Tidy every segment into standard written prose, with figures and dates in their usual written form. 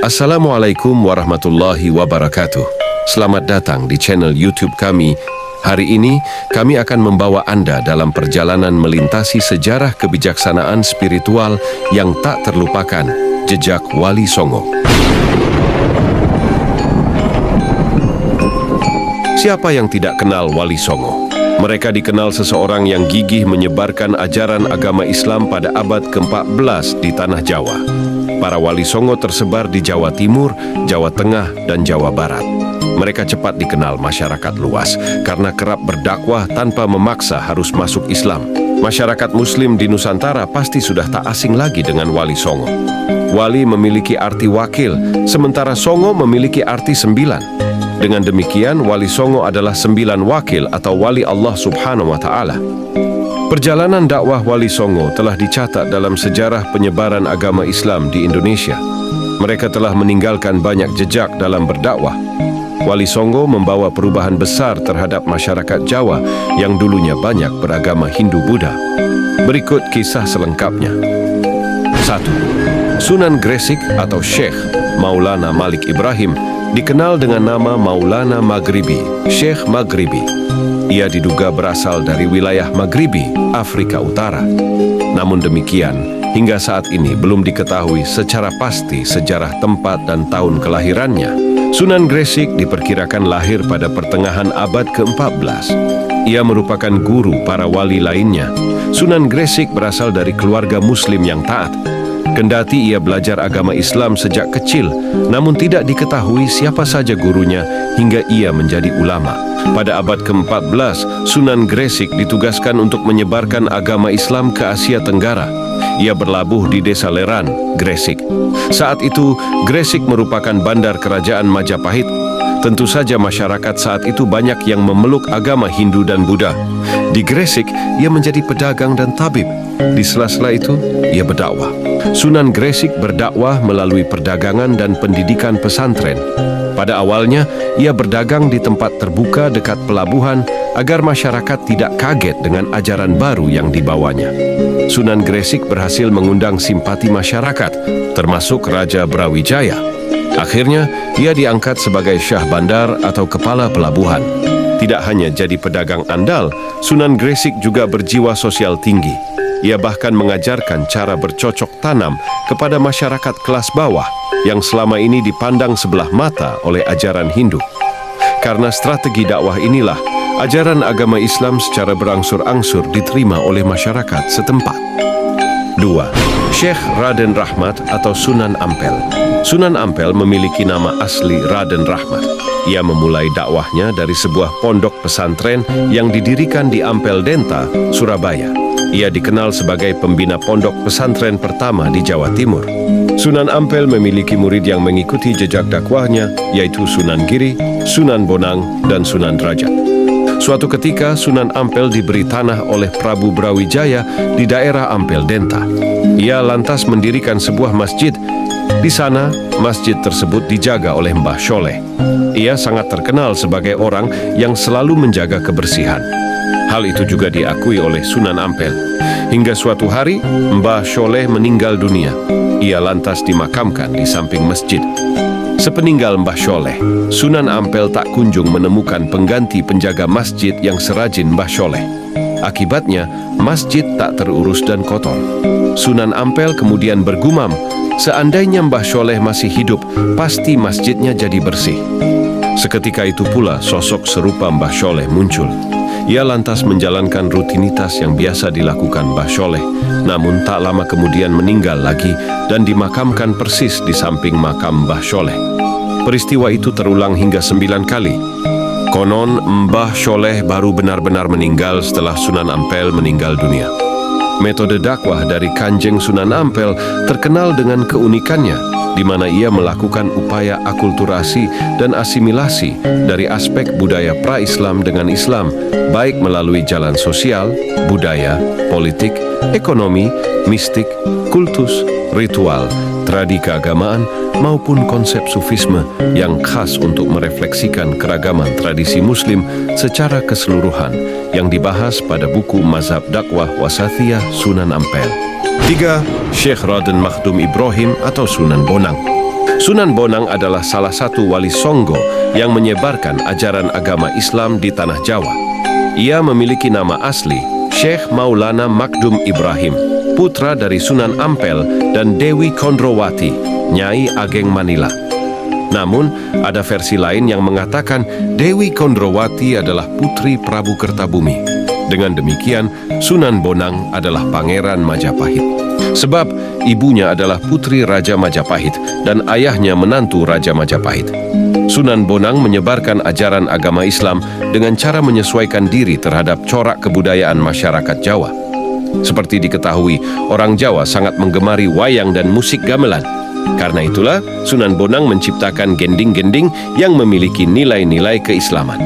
Assalamualaikum warahmatullahi wabarakatuh. Selamat datang di channel YouTube kami. Hari ini, kami akan membawa Anda dalam perjalanan melintasi sejarah kebijaksanaan spiritual yang tak terlupakan, jejak Wali Songo. Siapa yang tidak kenal Wali Songo? Mereka dikenal seseorang yang gigih menyebarkan ajaran agama Islam pada abad ke-14 di Tanah Jawa. Para Wali Songo tersebar di Jawa Timur, Jawa Tengah, dan Jawa Barat. Mereka cepat dikenal masyarakat luas karena kerap berdakwah tanpa memaksa harus masuk Islam. Masyarakat Muslim di Nusantara pasti sudah tak asing lagi dengan Wali Songo. Wali memiliki arti wakil, sementara Songo memiliki arti 9. Dengan demikian, Wali Songo adalah 9 wakil atau wali Allah Subhanahu wa Ta'ala. Perjalanan dakwah Wali Songo telah dicatat dalam sejarah penyebaran agama Islam di Indonesia. Mereka telah meninggalkan banyak jejak dalam berdakwah. Wali Songo membawa perubahan besar terhadap masyarakat Jawa yang dulunya banyak beragama Hindu-Buddha. Berikut kisah selengkapnya. 1. Sunan Gresik atau Syekh Maulana Malik Ibrahim dikenal dengan nama Maulana Maghribi, Syekh Maghribi. Ia diduga berasal dari wilayah Maghribi, Afrika Utara. Namun demikian, hingga saat ini belum diketahui secara pasti sejarah tempat dan tahun kelahirannya. Sunan Gresik diperkirakan lahir pada pertengahan abad ke-14. Ia merupakan guru para wali lainnya. Sunan Gresik berasal dari keluarga Muslim yang taat. Kendati ia belajar agama Islam sejak kecil, namun tidak diketahui siapa saja gurunya hingga ia menjadi ulama. Pada abad ke-14, Sunan Gresik ditugaskan untuk menyebarkan agama Islam ke Asia Tenggara. Ia berlabuh di desa Leran, Gresik. Saat itu, Gresik merupakan bandar kerajaan Majapahit. Tentu saja masyarakat saat itu banyak yang memeluk agama Hindu dan Buddha. Di Gresik, ia menjadi pedagang dan tabib. Di sela-sela itu, ia berdakwah. Sunan Gresik berdakwah melalui perdagangan dan pendidikan pesantren. Pada awalnya, ia berdagang di tempat terbuka dekat pelabuhan agar masyarakat tidak kaget dengan ajaran baru yang dibawanya. Sunan Gresik berhasil mengundang simpati masyarakat, termasuk Raja Brawijaya. Akhirnya, ia diangkat sebagai Syah Bandar atau Kepala Pelabuhan. Tidak hanya jadi pedagang andal, Sunan Gresik juga berjiwa sosial tinggi. Ia bahkan mengajarkan cara bercocok tanam kepada masyarakat kelas bawah yang selama ini dipandang sebelah mata oleh ajaran Hindu. Karena strategi dakwah inilah, ajaran agama Islam secara berangsur-angsur diterima oleh masyarakat setempat. 2. Syekh Raden Rahmat atau Sunan Ampel. Sunan Ampel memiliki nama asli Raden Rahmat. Ia memulai dakwahnya dari sebuah pondok pesantren yang didirikan di Ampel Denta, Surabaya. Ia dikenal sebagai pembina pondok pesantren pertama di Jawa Timur. Sunan Ampel memiliki murid yang mengikuti jejak dakwahnya, yaitu Sunan Giri, Sunan Bonang, dan Sunan Derajat. Suatu ketika, Sunan Ampel diberi tanah oleh Prabu Brawijaya di daerah Ampel Denta. Ia lantas mendirikan sebuah masjid. Di sana, masjid tersebut dijaga oleh Mbah Sholeh. Ia sangat terkenal sebagai orang yang selalu menjaga kebersihan. Hal itu juga diakui oleh Sunan Ampel. Hingga suatu hari, Mbah Sholeh meninggal dunia. Ia lantas dimakamkan di samping masjid. Sepeninggal Mbah Sholeh, Sunan Ampel tak kunjung menemukan pengganti penjaga masjid yang serajin Mbah Sholeh. Akibatnya, masjid tak terurus dan kotor. Sunan Ampel kemudian bergumam, seandainya Mbah Sholeh masih hidup, pasti masjidnya jadi bersih. Seketika itu pula sosok serupa Mbah Sholeh muncul. Ia lantas menjalankan rutinitas yang biasa dilakukan Mbah Sholeh, namun tak lama kemudian meninggal lagi dan dimakamkan persis di samping makam Mbah Sholeh. Peristiwa itu terulang hingga 9 kali. Konon Mbah Sholeh baru benar-benar meninggal setelah Sunan Ampel meninggal dunia. Metode dakwah dari Kanjeng Sunan Ampel terkenal dengan keunikannya, di mana ia melakukan upaya akulturasi dan asimilasi dari aspek budaya pra-Islam dengan Islam, baik melalui jalan sosial, budaya, politik, ekonomi, mistik, kultus, ritual, tradi keagamaan, maupun konsep sufisme yang khas untuk merefleksikan keragaman tradisi Muslim secara keseluruhan yang dibahas pada buku Mazhab Dakwah Wasathiyah Sunan Ampel. 3. Syekh Raden Makhdum Ibrahim atau Sunan Bonang. Sunan Bonang adalah salah satu wali Songgo yang menyebarkan ajaran agama Islam di tanah Jawa. Ia memiliki nama asli Syekh Maulana Makdum Ibrahim, putra dari Sunan Ampel dan Dewi Kondrowati, Nyai Ageng Manila. Namun, ada versi lain yang mengatakan Dewi Kondrowati adalah putri Prabu Kertabumi. Dengan demikian, Sunan Bonang adalah Pangeran Majapahit. Sebab ibunya adalah putri Raja Majapahit dan ayahnya menantu Raja Majapahit. Sunan Bonang menyebarkan ajaran agama Islam dengan cara menyesuaikan diri terhadap corak kebudayaan masyarakat Jawa. Seperti diketahui, orang Jawa sangat menggemari wayang dan musik gamelan. Karena itulah, Sunan Bonang menciptakan gending-gending yang memiliki nilai-nilai keislaman.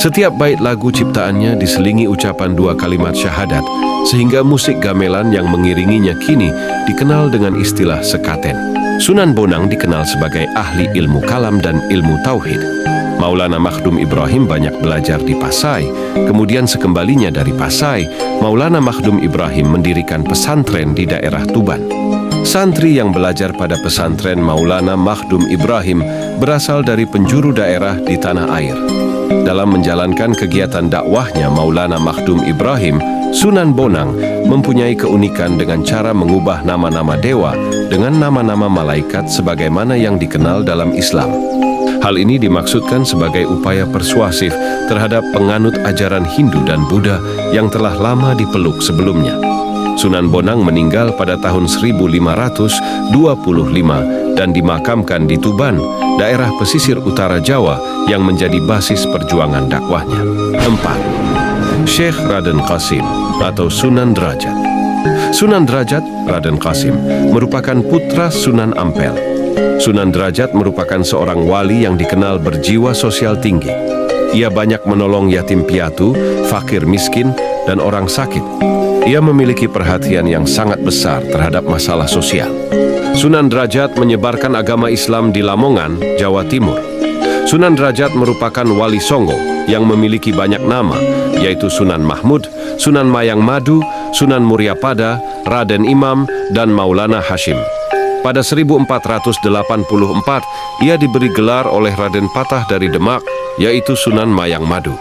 Setiap bait lagu ciptaannya diselingi ucapan 2 kalimat syahadat, sehingga musik gamelan yang mengiringinya kini dikenal dengan istilah sekaten. Sunan Bonang dikenal sebagai ahli ilmu kalam dan ilmu tauhid. Maulana Makdum Ibrahim banyak belajar di Pasai, kemudian sekembalinya dari Pasai, Maulana Makdum Ibrahim mendirikan pesantren di daerah Tuban. Santri yang belajar pada pesantren Maulana Makdum Ibrahim berasal dari penjuru daerah di tanah air. Dalam menjalankan kegiatan dakwahnya Maulana Makdum Ibrahim, Sunan Bonang mempunyai keunikan dengan cara mengubah nama-nama dewa dengan nama-nama malaikat sebagaimana yang dikenal dalam Islam. Hal ini dimaksudkan sebagai upaya persuasif terhadap penganut ajaran Hindu dan Buddha yang telah lama dipeluk sebelumnya. Sunan Bonang meninggal pada tahun 1525 dan dimakamkan di Tuban, daerah pesisir utara Jawa yang menjadi basis perjuangan dakwahnya. 4. Syekh Raden Qasim atau Sunan Derajat. Sunan Derajat, Raden Qasim, merupakan putra Sunan Ampel. Sunan Derajat merupakan seorang wali yang dikenal berjiwa sosial tinggi. Ia banyak menolong yatim piatu, fakir miskin, dan orang sakit. Ia memiliki perhatian yang sangat besar terhadap masalah sosial. Sunan Derajat menyebarkan agama Islam di Lamongan, Jawa Timur. Sunan Derajat merupakan wali Songgo yang memiliki banyak nama, yaitu Sunan Mahmud, Sunan Mayang Madu, Sunan Muryapada, Raden Imam, dan Maulana Hashim. Pada 1484, ia diberi gelar oleh Raden Patah dari Demak, yaitu Sunan Mayang Madu.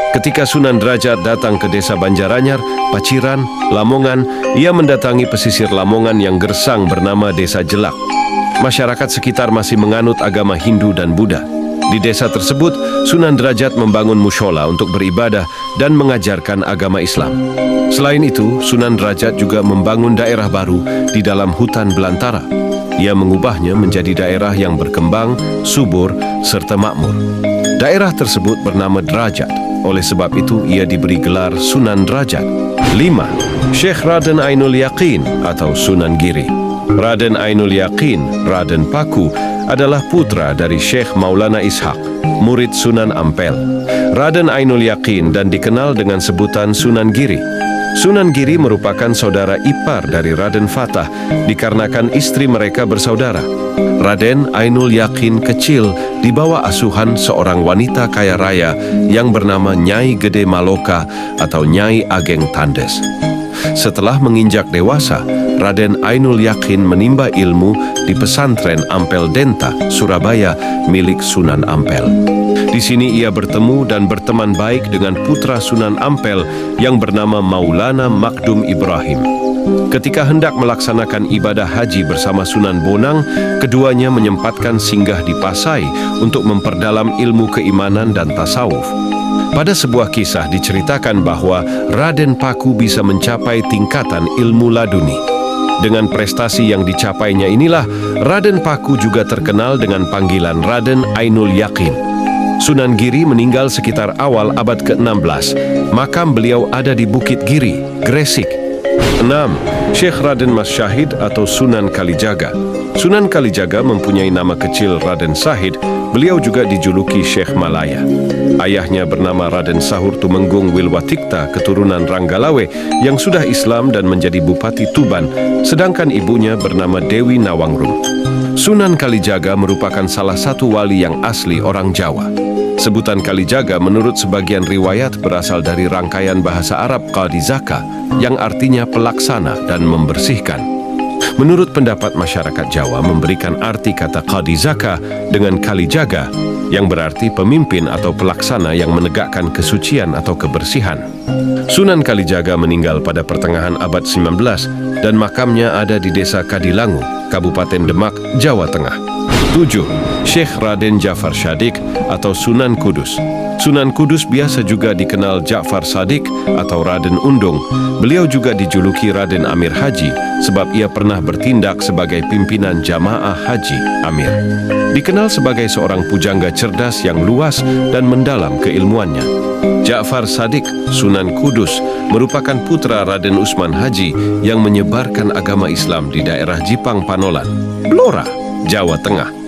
Ketika Sunan Derajat datang ke desa Banjaranyar, Paciran, Lamongan, ia mendatangi pesisir Lamongan yang gersang bernama Desa Jelak. Masyarakat sekitar masih menganut agama Hindu dan Buddha. Di desa tersebut, Sunan Derajat membangun mushola untuk beribadah dan mengajarkan agama Islam. Selain itu, Sunan Derajat juga membangun daerah baru di dalam hutan belantara. Ia mengubahnya menjadi daerah yang berkembang, subur, serta makmur. Daerah tersebut bernama Derajat. Oleh sebab itu, ia diberi gelar Sunan Derajat. 5. Syekh Raden Ainul Yaqin atau Sunan Giri. Raden Ainul Yaqin, Raden Paku, adalah putra dari Syekh Maulana Ishaq, murid Sunan Ampel. Raden Ainul Yaqin dan dikenal dengan sebutan Sunan Giri. Sunan Giri merupakan saudara ipar dari Raden Fatah dikarenakan istri mereka bersaudara. Raden Ainul Yaqin kecil di bawah asuhan seorang wanita kaya raya yang bernama Nyai Gede Maloka atau Nyai Ageng Tandes. Setelah menginjak dewasa, Raden Ainul Yaqin menimba ilmu di pesantren Ampel Denta, Surabaya, milik Sunan Ampel. Di sini ia bertemu dan berteman baik dengan putra Sunan Ampel yang bernama Maulana Makdum Ibrahim. Ketika hendak melaksanakan ibadah haji bersama Sunan Bonang, keduanya menyempatkan singgah di Pasai untuk memperdalam ilmu keimanan dan tasawuf. Pada sebuah kisah diceritakan bahwa Raden Paku bisa mencapai tingkatan ilmu laduni. Dengan prestasi yang dicapainya inilah, Raden Paku juga terkenal dengan panggilan Raden Ainul Yaqin. Sunan Giri meninggal sekitar awal abad ke-16. Makam beliau ada di Bukit Giri, Gresik. 6. Syekh Raden Mas Syahid atau Sunan Kalijaga. Sunan Kalijaga mempunyai nama kecil Raden Sahid. Beliau juga dijuluki Syekh Malaya. Ayahnya bernama Raden Sahur Tumenggung Wilwatikta, keturunan Ranggalawe yang sudah Islam dan menjadi Bupati Tuban, sedangkan ibunya bernama Dewi Nawangrum. Sunan Kalijaga merupakan salah satu wali yang asli orang Jawa. Sebutan Kalijaga menurut sebagian riwayat berasal dari rangkaian bahasa Arab Qadi Zaka yang artinya pelaksana dan membersihkan. Menurut pendapat masyarakat Jawa memberikan arti kata Qadizaka dengan Kalijaga yang berarti pemimpin atau pelaksana yang menegakkan kesucian atau kebersihan. Sunan Kalijaga meninggal pada pertengahan abad 19 dan makamnya ada di Desa Kadilangu, Kabupaten Demak, Jawa Tengah. 7. Syekh Raden Ja'far Shadiq atau Sunan Kudus. Sunan Kudus biasa juga dikenal Ja'far Shadiq atau Raden Undung. Beliau juga dijuluki Raden Amir Haji sebab ia pernah bertindak sebagai pimpinan jamaah haji Amir. Dikenal sebagai seorang pujangga cerdas yang luas dan mendalam keilmuannya. Ja'far Shadiq, Sunan Kudus, merupakan putra Raden Usman Haji yang menyebarkan agama Islam di daerah Jipang Panolan, Blora, Jawa Tengah.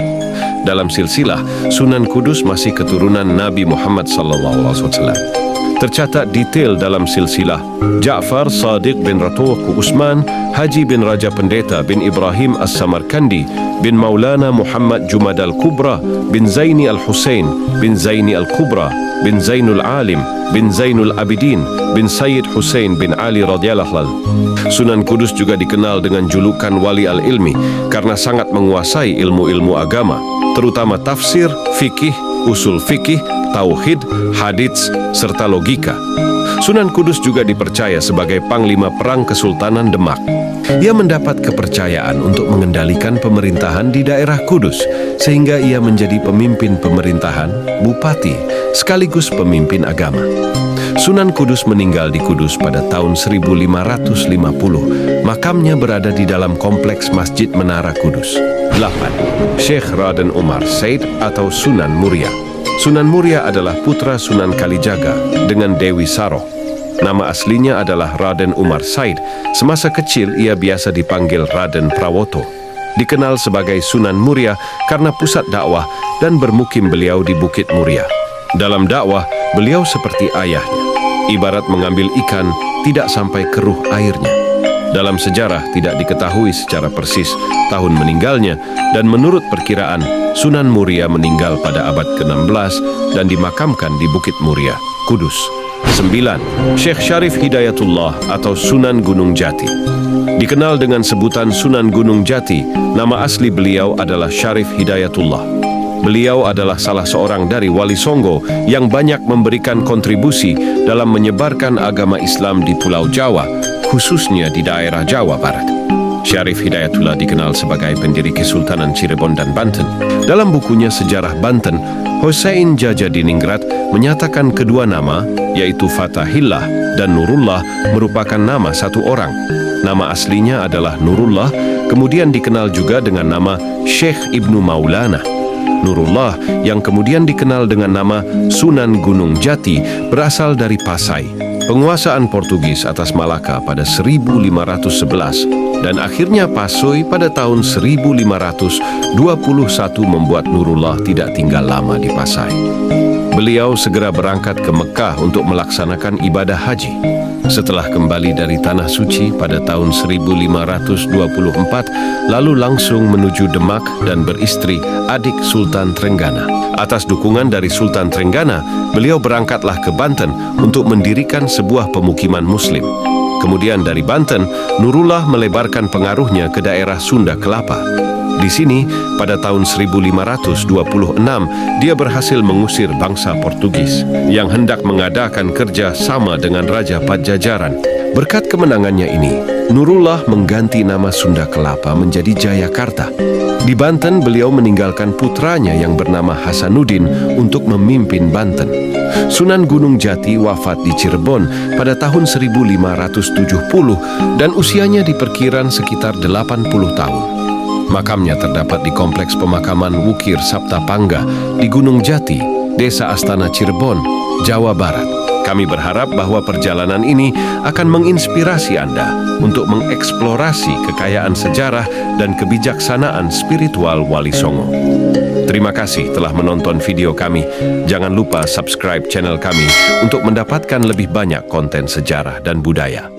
Dalam silsilah, Sunan Kudus masih keturunan Nabi Muhammad SAW. Tercatat detail dalam silsilah, Ja'far Shadiq bin Ratuku Usman, Haji bin Raja Pendeta bin Ibrahim As-Samarkandi, bin Maulana Muhammad Jumad Al-Kubra, bin Zaini Al-Husain, bin Zaini Al-Kubra, bin Zainul Alim, bin Zainul Abidin, bin Sayyid Husain bin Ali radhiyallahu anhu. Sunan Kudus juga dikenal dengan julukan Wali Al-Ilmi karena sangat menguasai ilmu-ilmu agama, terutama tafsir, fikih, usul fikih, tauhid, hadits, serta logika. Sunan Kudus juga dipercaya sebagai Panglima Perang Kesultanan Demak. Ia mendapat kepercayaan untuk mengendalikan pemerintahan di daerah Kudus, sehingga ia menjadi pemimpin pemerintahan, bupati, sekaligus pemimpin agama. Sunan Kudus meninggal di Kudus pada tahun 1550. Makamnya berada di dalam kompleks Masjid Menara Kudus. 8. Syekh Raden Umar Said atau Sunan Muria. Sunan Muria adalah putra Sunan Kalijaga dengan Dewi Saroh. Nama aslinya adalah Raden Umar Said. Semasa kecil ia biasa dipanggil Raden Prawoto. Dikenal sebagai Sunan Muria karena pusat dakwah dan bermukim beliau di Bukit Muria. Dalam dakwah, beliau seperti ayahnya. Ibarat mengambil ikan, tidak sampai keruh airnya. Dalam sejarah tidak diketahui secara persis tahun meninggalnya, dan menurut perkiraan, Sunan Muria meninggal pada abad ke-16 dan dimakamkan di Bukit Muria, Kudus. 9. Syekh Syarif Hidayatullah atau Sunan Gunung Jati. Dikenal dengan sebutan Sunan Gunung Jati, nama asli beliau adalah Syarif Hidayatullah. Beliau adalah salah seorang dari Wali Songo yang banyak memberikan kontribusi dalam menyebarkan agama Islam di Pulau Jawa, khususnya di daerah Jawa Barat. Syarif Hidayatullah dikenal sebagai pendiri Kesultanan Cirebon dan Banten. Dalam bukunya Sejarah Banten, Hussein Jajadiningrat menyatakan kedua nama, yaitu Fatahillah dan Nurullah, merupakan nama satu orang. Nama aslinya adalah Nurullah, kemudian dikenal juga dengan nama Syekh Ibnu Maulana. Nurullah yang kemudian dikenal dengan nama Sunan Gunung Jati berasal dari Pasai. Penguasaan Portugis atas Malaka pada 1511 dan akhirnya Pasoi pada tahun 1521 membuat Nurullah tidak tinggal lama di Pasai. Beliau segera berangkat ke Mekah untuk melaksanakan ibadah haji. Setelah kembali dari Tanah Suci pada tahun 1524, lalu langsung menuju Demak dan beristri adik Sultan Trenggana. Atas dukungan dari Sultan Trenggana, beliau berangkatlah ke Banten untuk mendirikan sebuah pemukiman Muslim. Kemudian dari Banten, Nurullah melebarkan pengaruhnya ke daerah Sunda Kelapa. Di sini, pada tahun 1526, dia berhasil mengusir bangsa Portugis yang hendak mengadakan kerja sama dengan Raja Pajajaran. Berkat kemenangannya ini, Nurullah mengganti nama Sunda Kelapa menjadi Jayakarta. Di Banten, beliau meninggalkan putranya yang bernama Hasanuddin untuk memimpin Banten. Sunan Gunung Jati wafat di Cirebon pada tahun 1570 dan usianya diperkirakan sekitar 80 tahun. Makamnya terdapat di Kompleks Pemakaman Wukir Saptapangga di Gunung Jati, Desa Astana Cirebon, Jawa Barat. Kami berharap bahwa perjalanan ini akan menginspirasi Anda untuk mengeksplorasi kekayaan sejarah dan kebijaksanaan spiritual Wali Songo. Terima kasih telah menonton video kami. Jangan lupa subscribe channel kami untuk mendapatkan lebih banyak konten sejarah dan budaya.